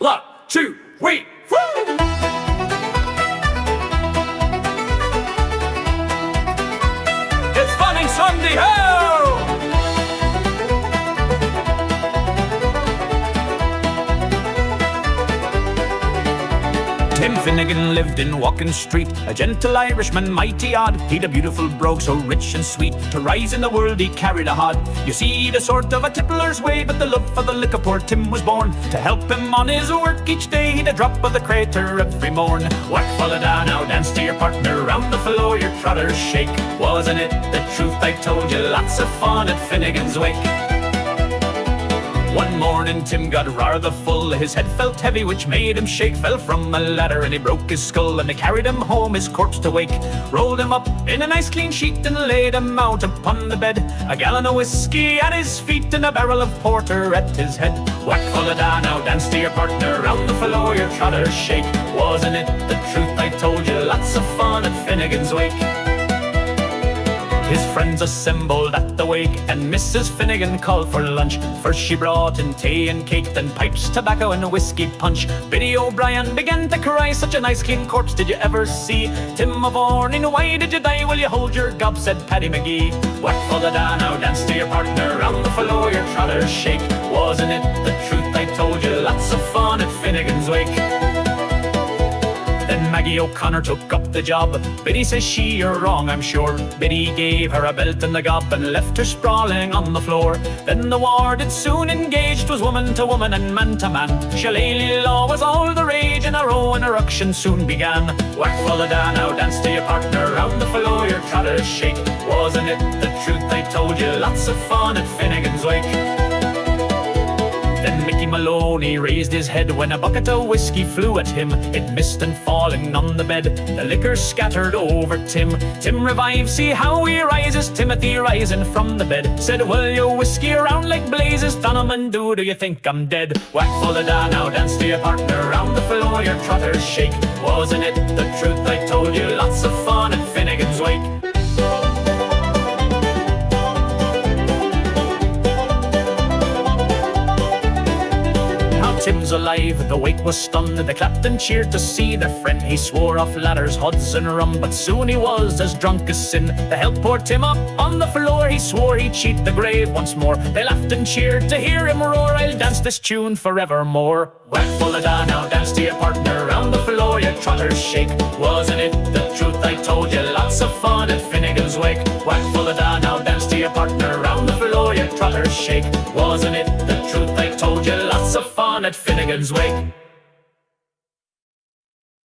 1, 2, 3, 4. It's funny Sunday, ho! Tim Finnegan lived in Walkin Street, a gentle Irishman, mighty odd. He'd a beautiful brogue, so rich and sweet. To rise in the world he carried a hod. You see, the sort of a tippler's way, but the love for the liquor poor Tim was born. To help him on his work each day, he'd a drop of the craythur every morn. Whack, follow down, now dance to your partner, round the floor your trotters shake. Wasn't it the truth I told you? Lots of fun at Finnegan's wake. One morning Tim got rather full, his head felt heavy which made him shake. Fell from a ladder and he broke his skull, and they carried him home his corpse to wake. Rolled him up in a nice clean sheet and laid him out upon the bed. A gallon of whiskey at his feet and a barrel of porter at his head. Whack, follow down, now dance to your partner, round the floor your trotters shake. Wasn't it the truth I told you? Lots of fun at Finnegan's wake. His friends assembled at the wake, and Mrs. Finnegan called for lunch. First she brought in tea and cake, then pipes, tobacco and a whiskey punch. Biddy O'Brien began to cry, such a nice clean corpse did you ever see? Tim of Orning, why did you die? Will you hold your gob, said Paddy McGee. Whack, follow down, now dance to your partner, round the floor your trotters shake. Wasn't it the truth I told you? Lots of fun at Finnegan's wake. Then Maggie O'Connor took up the job. Biddy says she, you're wrong, I'm sure. Biddy gave her a belt and a gob and left her sprawling on the floor. Then the war did soon engage, 'twas woman to woman and man to man. Shillelagh law was all the rage, and a row and a ruction soon began. Whack, follow down, now dance to your partner, round the floor your trotters shake. Wasn't it the truth I told you? Lots of fun at Finnegan's wake. Then Mickey Maloney raised his head when a bucket of whiskey flew at him. It missed, and falling on the bed, the liquor scattered over Tim. Tim revived, see how he rises. Timothy rising from the bed said, well, your whiskey around like blazes. Donovan, do you think I'm dead? Whack, follow down, now dance to your partner, round the floor your trotters shake. Wasn't it the truth I told you? Lots of fun at Finnegan's wake. Tim's alive, the wake was stunned. They clapped and cheered to see their friend. He swore off ladders, hods and rum, but soon he was as drunk as sin. They helped poor Tim up on the floor, he swore he'd cheat the grave once more. They laughed and cheered to hear him roar, I'll dance this tune forevermore. Whack, follow down, now dance to your partner, round the floor your trotters shake. Wasn't it the truth I told you? Lots of fun at Finnegan's wake. Whack, follow down, now dance to your partner, round the floor your trotters shake. Wasn't it the truth I told you? Lots of fun at Finnegan's wake.